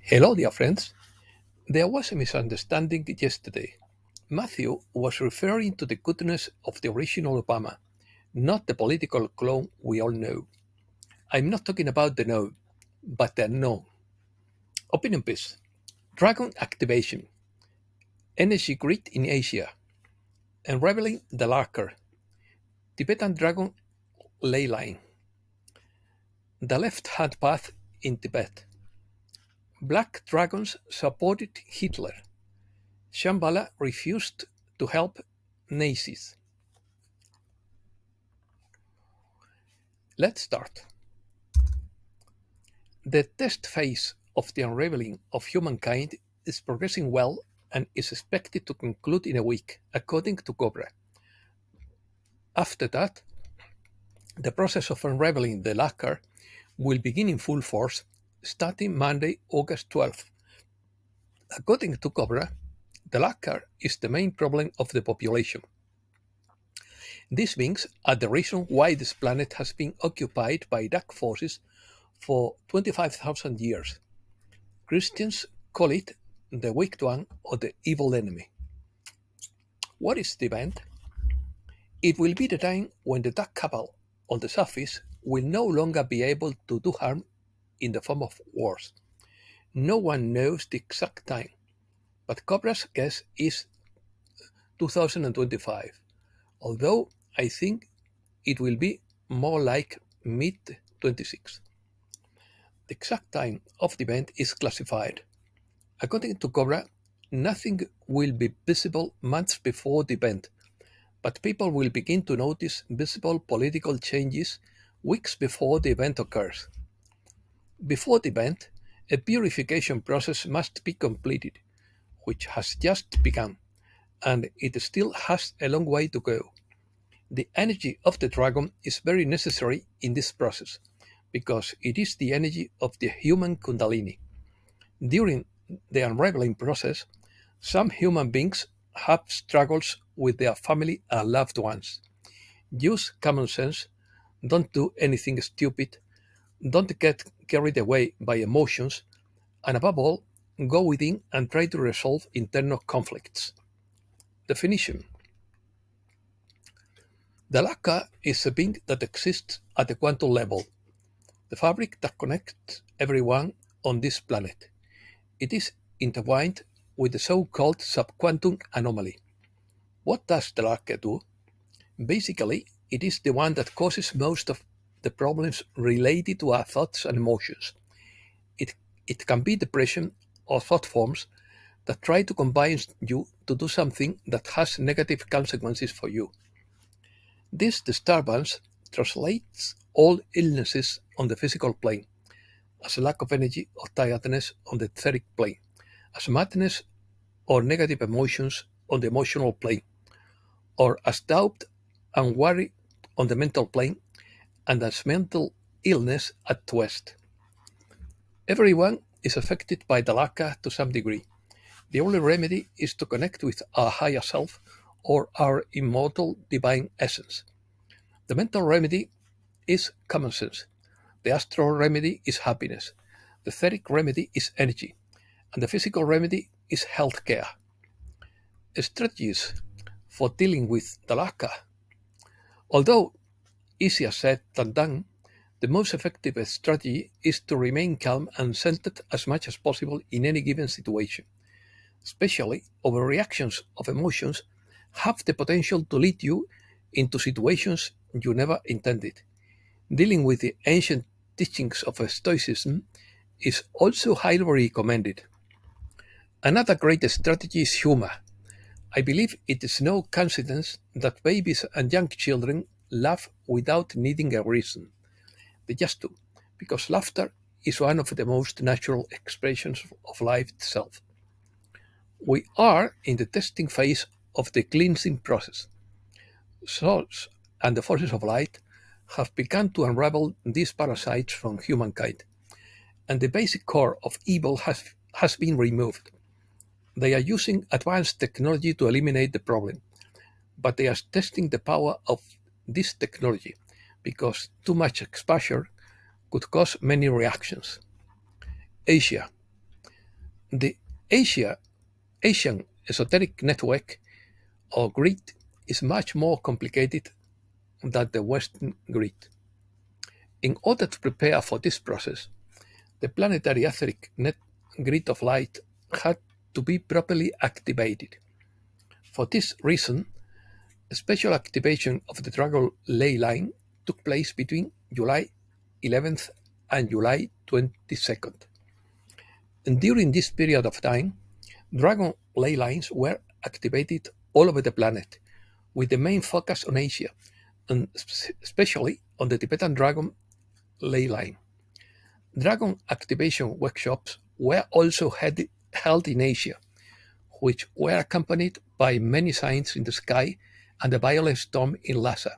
Hello, dear friends. There was a misunderstanding yesterday. Matthew was referring to the goodness of the original Obama, not the political clone we all know. I'm not talking about the known, but the unknown. Opinion piece. Dragon activation. Energy grid in Asia. Unraveling the Lurker. Tibetan Dragon ley line. The left-hand path in Tibet. Black dragons supported Hitler. Shambhala refused to help Nazis. Let's start. The test phase of the unraveling of humankind is progressing well and is expected to conclude in a week, according to Cobra. After that, the process of unraveling the laaka will begin in full force starting Monday, August 12th. According to Cobra, the laaka is the main problem of the population. These beings are the reason why this planet has been occupied by dark forces for 25,000 years. Christians call it the wicked one or the evil enemy. What is the event? It will be the time when the dark cabal on the surface will no longer be able to do harm in the form of wars. No one knows the exact time, but Cobra's guess is 2025, although I think it will be more like mid 26. The exact time of the event is classified. According to Cobra, nothing will be visible months before the event, but people will begin to notice visible political changes weeks before the event occurs. Before the event, a purification process must be completed, which has just begun, and it still has a long way to go. The energy of the dragon is very necessary in this process, because it is the energy of the human kundalini. During the unraveling process, some human beings have struggles with their family and loved ones. Use common sense, don't do anything stupid, don't get carried away by emotions, and above all, go within and try to resolve internal conflicts. Definition. The laaka is a being that exists at the quantum level, the fabric that connects everyone on this planet. It is intertwined with the so-called subquantum anomaly. What does the laaka do? Basically, it is the one that causes most of the problems related to our thoughts and emotions. It, it can be depression or thought forms that try to combine you to do something that has negative consequences for you. This disturbance translates all illnesses on the physical plane as a lack of energy or tiredness on the etheric plane, as madness or negative emotions on the emotional plane, or as doubt and worry on the mental plane, and as mental illness at west. Everyone is affected by the laaka to some degree. The only remedy is to connect with our higher self or our immortal divine essence. The mental remedy is common sense. The astral remedy is happiness. The etheric remedy is energy. And the physical remedy is health care. Strategies for dealing with the laaka. Although easier said than done, the most effective strategy is to remain calm and centered as much as possible in any given situation. Especially overreactions of emotions have the potential to lead you into situations you never intended. Dealing with the ancient teachings of Stoicism is also highly recommended. Another great strategy is humor. I believe it is no coincidence that babies and young children laugh without needing a reason. They just do, because laughter is one of the most natural expressions of life itself. We are in the testing phase of the cleansing process. Souls and the forces of light have begun to unravel these parasites from humankind, and the basic core of evil has been removed. They are using advanced technology to eliminate the problem, but they are testing the power of this technology because too much exposure could cause many reactions. Asia. The Asian esoteric network or grid is much more complicated than the Western grid. In order to prepare for this process, the planetary etheric grid of light had to be properly activated. For this reason, a special activation of the Dragon ley line took place between July 11th and July 22nd. And during this period of time, Dragon ley lines were activated all over the planet, with the main focus on Asia, and especially on the Tibetan Dragon ley line. Dragon activation workshops were also held in Asia, which were accompanied by many signs in the sky and a violent storm in Lhasa,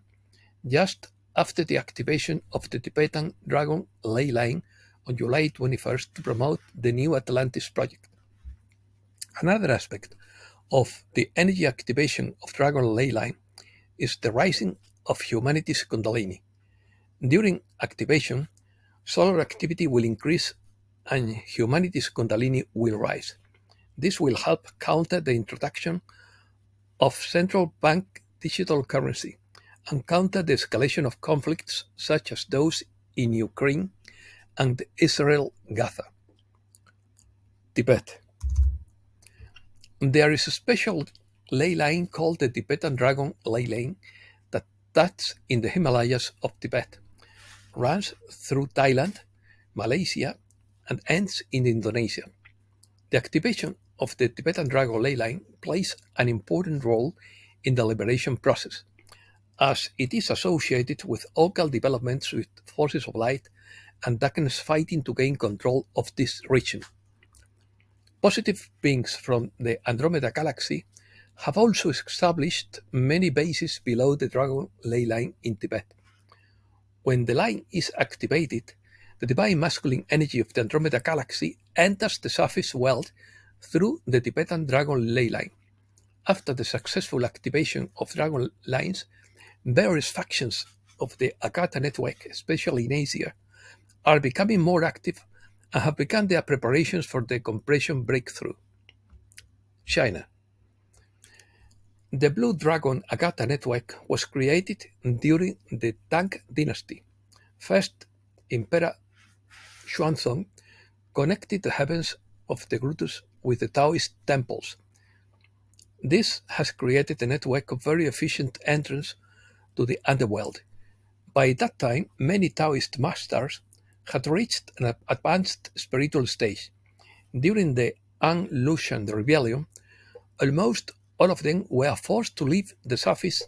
just after the activation of the Tibetan Dragon ley line on July 21st to promote the New Atlantis project. Another aspect of the energy activation of Dragon ley line is the rising of humanity's Kundalini. During activation, solar activity will increase and humanity's Kundalini will rise. This will help counter the introduction of central bank digital currency and counter the escalation of conflicts such as those in Ukraine and Israel-Gaza. Tibet. There is a special ley line called the Tibetan Dragon ley line that starts in the Himalayas of Tibet, runs through Thailand, Malaysia, and ends in Indonesia. The activation of the Tibetan Dragon ley line plays an important role in the liberation process, as it is associated with occult developments with forces of light and darkness fighting to gain control of this region. Positive beings from the Andromeda Galaxy have also established many bases below the Dragon ley line in Tibet. When the line is activated, the divine masculine energy of the Andromeda Galaxy enters the surface world through the Tibetan Dragon ley line. After the successful activation of Dragon lines, various factions of the Agarta network, especially in Asia, are becoming more active and have begun their preparations for the compression breakthrough. China. The Blue Dragon Agarta network was created during the Tang dynasty. First, Emperor Xuanzong connected the heavens of the Grutus with the Taoist temples. This has created a network of very efficient entrance to the underworld. By that time, many Taoist masters had reached an advanced spiritual stage. During the An-Lushan rebellion, almost all of them were forced to leave the surface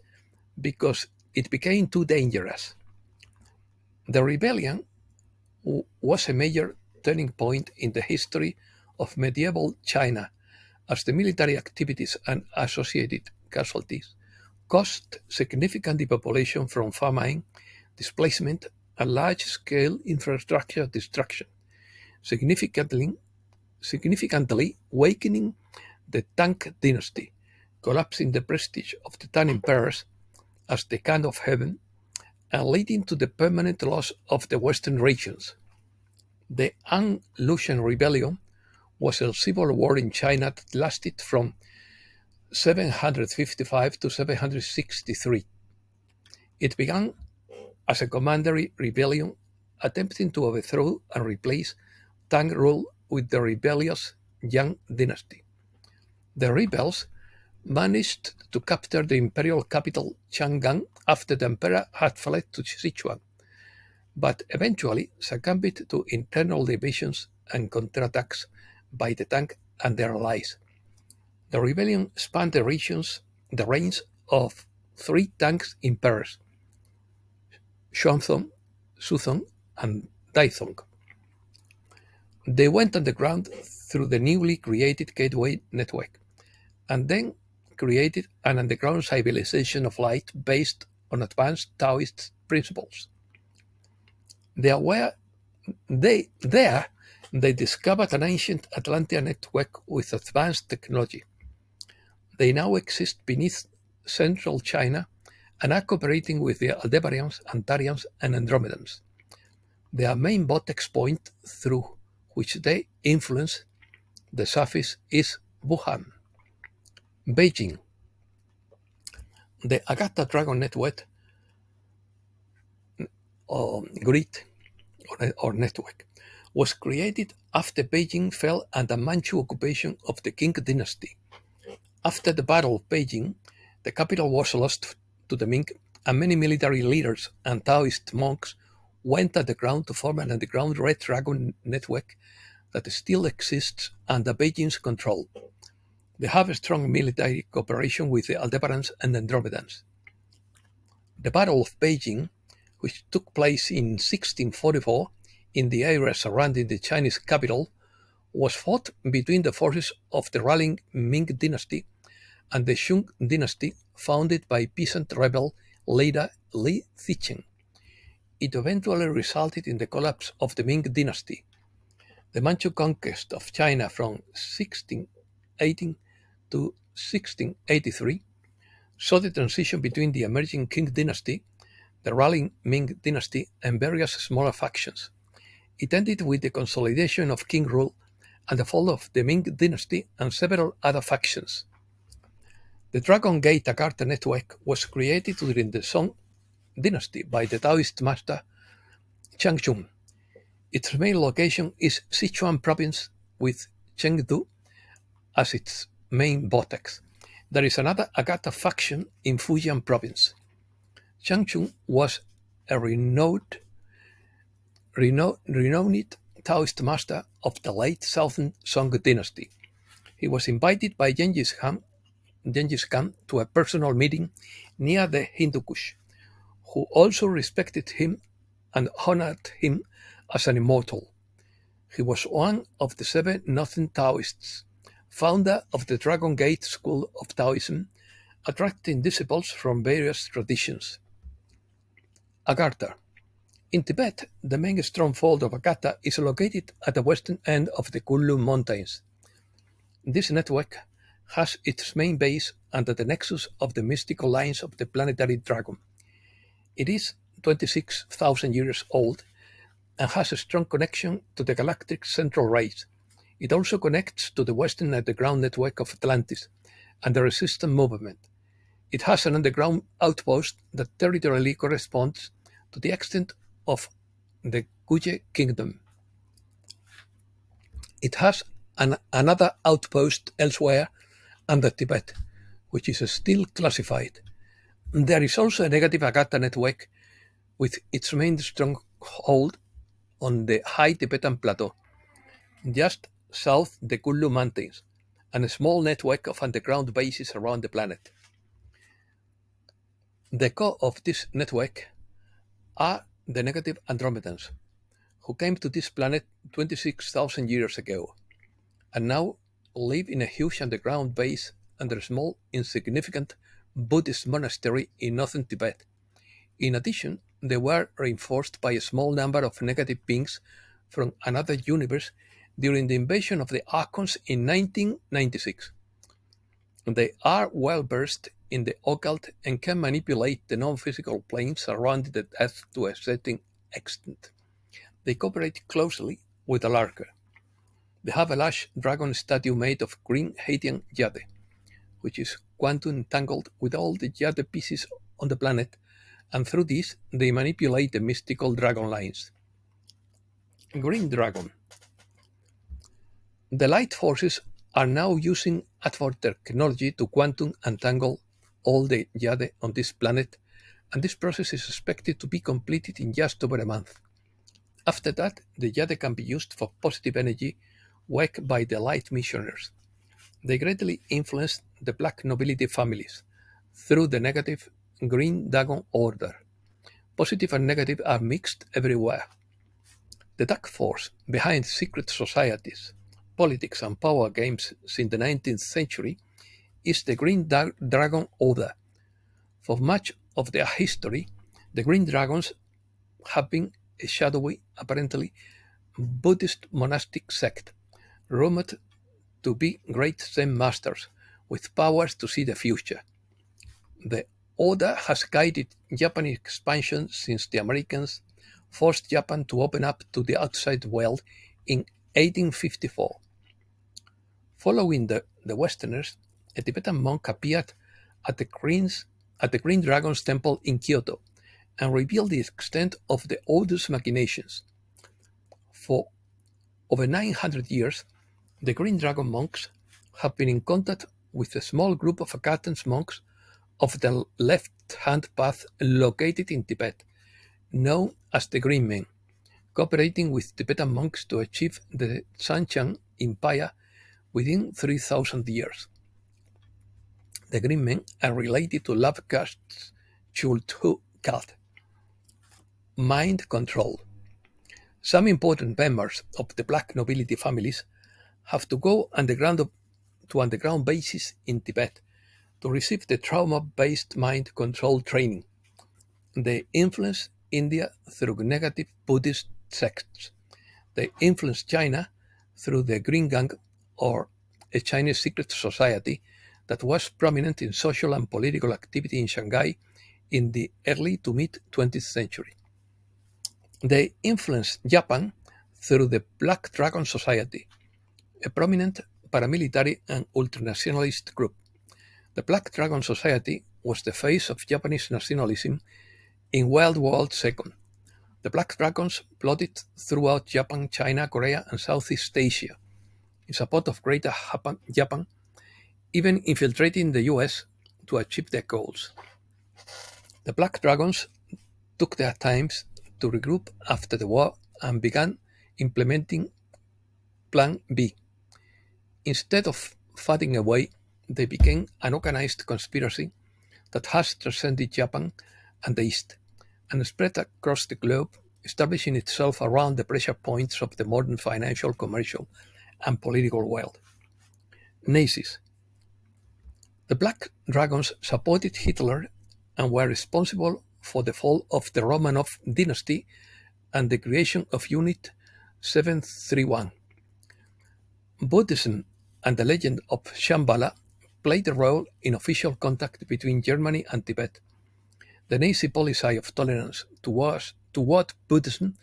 because it became too dangerous. The rebellion was a major turning point in the history of medieval China, as the military activities and associated casualties caused significant depopulation from famine, displacement, and large-scale infrastructure destruction, significantly weakening the Tang dynasty, collapsing the prestige of the Tang emperors as the Khan of heaven, and leading to the permanent loss of the western regions. The An-Lushan rebellion was a civil war in China that lasted from 755 to 763. It began as a commandery rebellion attempting to overthrow and replace Tang rule with the rebellious Yang dynasty. The rebels managed to capture the imperial capital Chang'an after the emperor had fled to Sichuan, but eventually succumbed to internal divisions and counterattacks by the Tang and their allies. The rebellion spanned the reigns of three Tang emperors, Xuanzong, Suzong, and Daizong. They went underground through the newly created Gateway network, and then created an underground civilization of light based on advanced Taoist principles. There they discovered an ancient Atlantean network with advanced technology. They now exist beneath central China and are cooperating with the Aldebarans, Antarians, and Andromedans. Their main vortex point through which they influence The suffix is Wuhan. Beijing. The Agarta Dragon network grid or network was created after Beijing fell under Manchu occupation of the Qing dynasty. After the Battle of Beijing, the capital was lost to the Ming, and many military leaders and Taoist monks went underground to form an underground Red Dragon network that still exists under Beijing's control. They have a strong military cooperation with the Aldebarans and Andromedans. The Battle of Beijing, which took place in 1644 in the area surrounding the Chinese capital, was fought between the forces of the rallying Ming dynasty and the Shung dynasty founded by peasant rebel leader Li Zicheng. It eventually resulted in the collapse of the Ming dynasty. The Manchu conquest of China from 1618 to 1683 saw the transition between the emerging Qing dynasty, the rallying Ming dynasty, and various smaller factions. It ended with the consolidation of Qing rule and the fall of the Ming dynasty and several other factions. The Dragon Gate Agarta network was created during the Song dynasty by the Taoist master Changchun. Its main location is Sichuan province with Chengdu as its main vortex. There is another Agartha faction in Fujian province. Changchun was a renowned Taoist master of the late Southern Song dynasty. He was invited by Genghis Khan to a personal meeting near the Hindu Kush, who also respected him and honored him as an immortal. He was one of the 7 Northern Taoists, founder of the Dragon Gate school of Taoism, attracting disciples from various traditions. Agartha. In Tibet, the main stronghold of Agartha is located at the western end of the Kunlun Mountains. This network has its main base under the nexus of the mystical lines of the planetary dragon. It is 26,000 years old and has a strong connection to the galactic central rays. It also connects to the western underground network of Atlantis and the resistance movement. It has an underground outpost that territorially corresponds to the extent of the Guje kingdom. It has another outpost elsewhere under Tibet, which is still classified. There is also a negative Agartha network with its main stronghold on the high Tibetan plateau, just south the Kunlun Mountains, and a small network of underground bases around the planet. The core of this network are the negative Andromedans, who came to this planet 26,000 years ago, and now live in a huge underground base under a small, insignificant Buddhist monastery in northern Tibet. In addition, they were reinforced by a small number of negative beings from another universe during the invasion of the Archons in 1996. They are well versed in the occult and can manipulate the non-physical planes surrounding the Earth to a certain extent. They cooperate closely with the Lurker. They have a large dragon statue made of green Haitian jade, which is quantum entangled with all the jade pieces on the planet, and through this they manipulate the mystical dragon lines. Green Dragon. The light forces are now using advanced technology to quantum entangle all the jade on this planet, and this process is expected to be completed in just over a month. After that, the jade can be used for positive energy work by the light missioners. They greatly influence the black nobility families through the negative Green Dragon order. Positive and negative are mixed everywhere. The dark force behind secret societies, politics, and power games since the 19th century is the Green Dragon Order. For much of their history, the Green Dragons have been a shadowy, apparently Buddhist monastic sect, rumored to be great Zen masters with powers to see the future. The order has guided Japanese expansion since the Americans forced Japan to open up to the outside world in 1854. Following the Westerners, a Tibetan monk appeared at the Green Dragon's temple in Kyoto and revealed the extent of the oldest machinations. For over 900 years, the Green Dragon monks have been in contact with a small group of Agartans monks of the left-hand path located in Tibet, known as the Green Men, cooperating with Tibetan monks to achieve the Sanchang Empire within 3,000 years. The Green Men are related to Lovecraft's Chultu cult. Mind control. Some important members of the black nobility families have to go to underground bases in Tibet to receive the trauma-based mind control training. They influence India through negative Buddhist sects. They influence China through the Green Gang, or a Chinese secret society that was prominent in social and political activity in Shanghai in the early to mid-20th century. They influenced Japan through the Black Dragon Society, a prominent paramilitary and ultranationalist group. The Black Dragon Society was the face of Japanese nationalism in World War II. The Black Dragons plotted throughout Japan, China, Korea, and Southeast Asia in support of Greater Japan, even infiltrating the US to achieve their goals. The Black Dragons took their times to regroup after the war and began implementing Plan B. Instead of fighting away, they became an organized conspiracy that has transcended Japan and the East and spread across the globe, establishing itself around the pressure points of the modern financial, commercial, and political world. Nazis. The Black Dragons supported Hitler and were responsible for the fall of the Romanov dynasty and the creation of Unit 731. Buddhism and the legend of Shambhala played a role in official contact between Germany and Tibet. The Nazi policy of tolerance toward Buddhism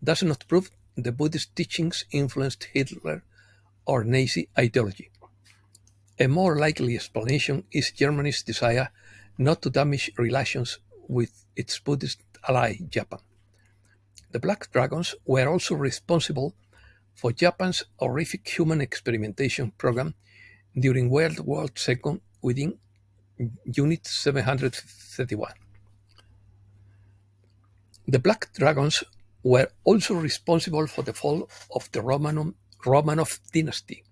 does not prove the Buddhist teachings influenced Hitler or Nazi ideology. A more likely explanation is Germany's desire not to damage relations with its Buddhist ally, Japan. The Black Dragons were also responsible for Japan's horrific human experimentation program during World War II within Unit 731. The Black Dragons were also responsible for the fall of the Romanov dynasty.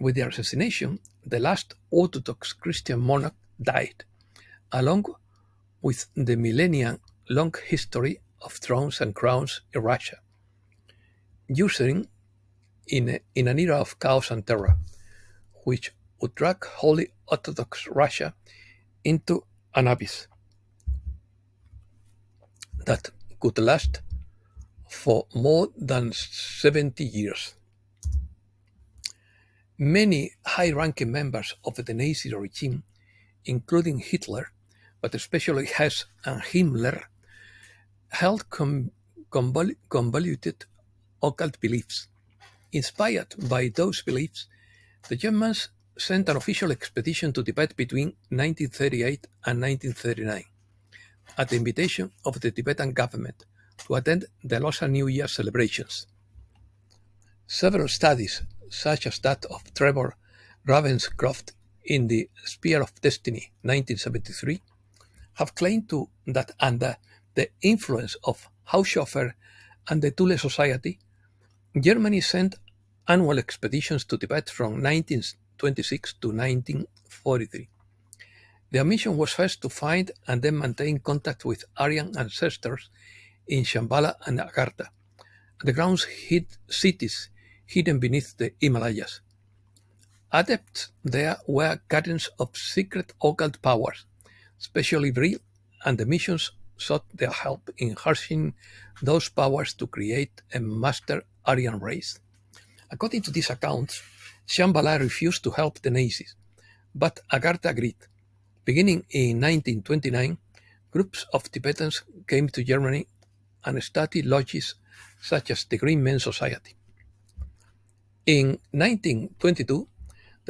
With their assassination, the last Orthodox Christian monarch died, along with the millennia-long history of thrones and crowns in Russia, ushering in an era of chaos and terror, which would drag Holy Orthodox Russia into an abyss that could last for more than 70 years. Many high-ranking members of the Nazi regime, including Hitler, but especially Hess and Himmler, held convoluted occult beliefs. Inspired by those beliefs, the Germans sent an official expedition to Tibet between 1938 and 1939, at the invitation of the Tibetan government, to attend the Losar New Year celebrations. Several studies, such as that of Trevor Ravenscroft in The Spear of Destiny, 1973, have claimed that under the influence of Haushofer and the Thule Society, Germany sent annual expeditions to Tibet from 1926 to 1943. Their mission was first to find and then maintain contact with Aryan ancestors in Shambhala and Agarta, underground cities hidden beneath the Himalayas. Adepts there were guardians of secret occult powers, especially Vril, and the missions sought their help in harnessing those powers to create a master Aryan race. According to these accounts, Shambhala refused to help the Nazis, but Agarta agreed. Beginning in 1929, groups of Tibetans came to Germany and started lodges such as the Green Men Society. In 1922,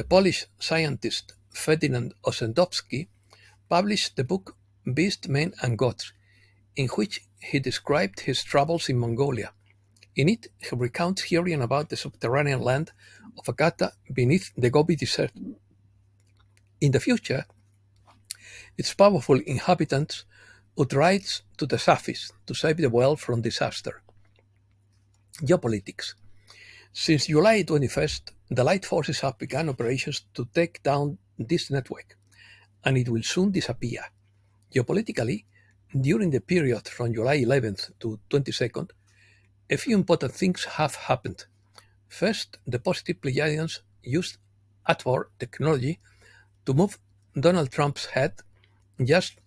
The Polish scientist Ferdynand Ossendowski published the book Beasts, Men and Gods, in which he described his travels in Mongolia. In it, he recounts hearing about the subterranean land of Agarta beneath the Gobi Desert. In the future, its powerful inhabitants would rise to the surface to save the world from disaster. Geopolitics. Since July 21st, the Light Forces have begun operations to take down this network, and it will soon disappear. Geopolitically, during the period from July 11th to 22nd, a few important things have happened. First, the positive Pleiadians used Atvar technology to move Donald Trump's head just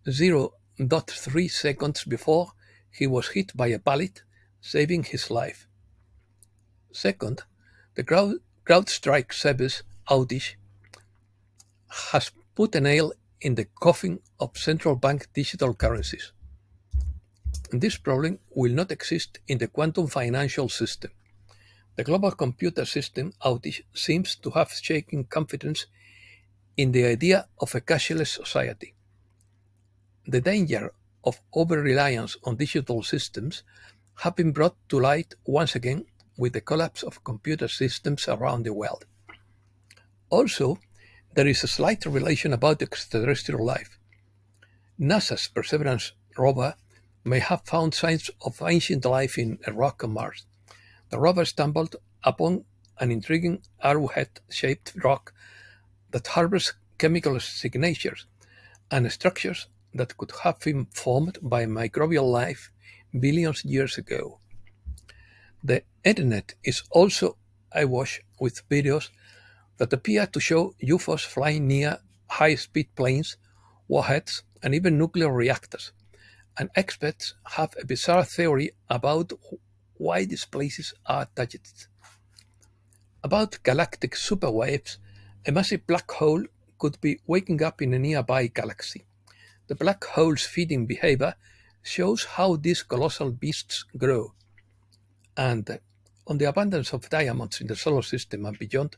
0.3 seconds before he was hit by a pallet, saving his life. Second, the CrowdStrike service outage has put a nail in the coffin of central bank digital currencies. This problem will not exist in the quantum financial system. The global computer system outage seems to have shaken confidence in the idea of a cashless society. The danger of over-reliance on digital systems have been brought to light once again with the collapse of computer systems around the world. Also, there is a slight revelation about extraterrestrial life. NASA's Perseverance rover may have found signs of ancient life in a rock on Mars. The rover stumbled upon an intriguing arrowhead-shaped rock that harbors chemical signatures and structures that could have been formed by microbial life billions of years ago. The internet is also awash with videos that appear to show UFOs flying near high-speed planes, warheads, and even nuclear reactors, and experts have a bizarre theory about why these places are targeted. About galactic superwaves, a massive black hole could be waking up in a nearby galaxy. The black hole's feeding behavior shows how these colossal beasts grow. And on the abundance of diamonds in the solar system and beyond,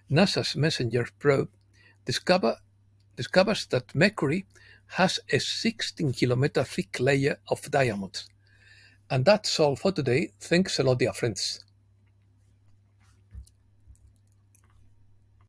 NASA's Messenger probe discovers that Mercury has a 16-kilometer thick layer of diamonds. And that's all for today. Thanks a lot, dear friends.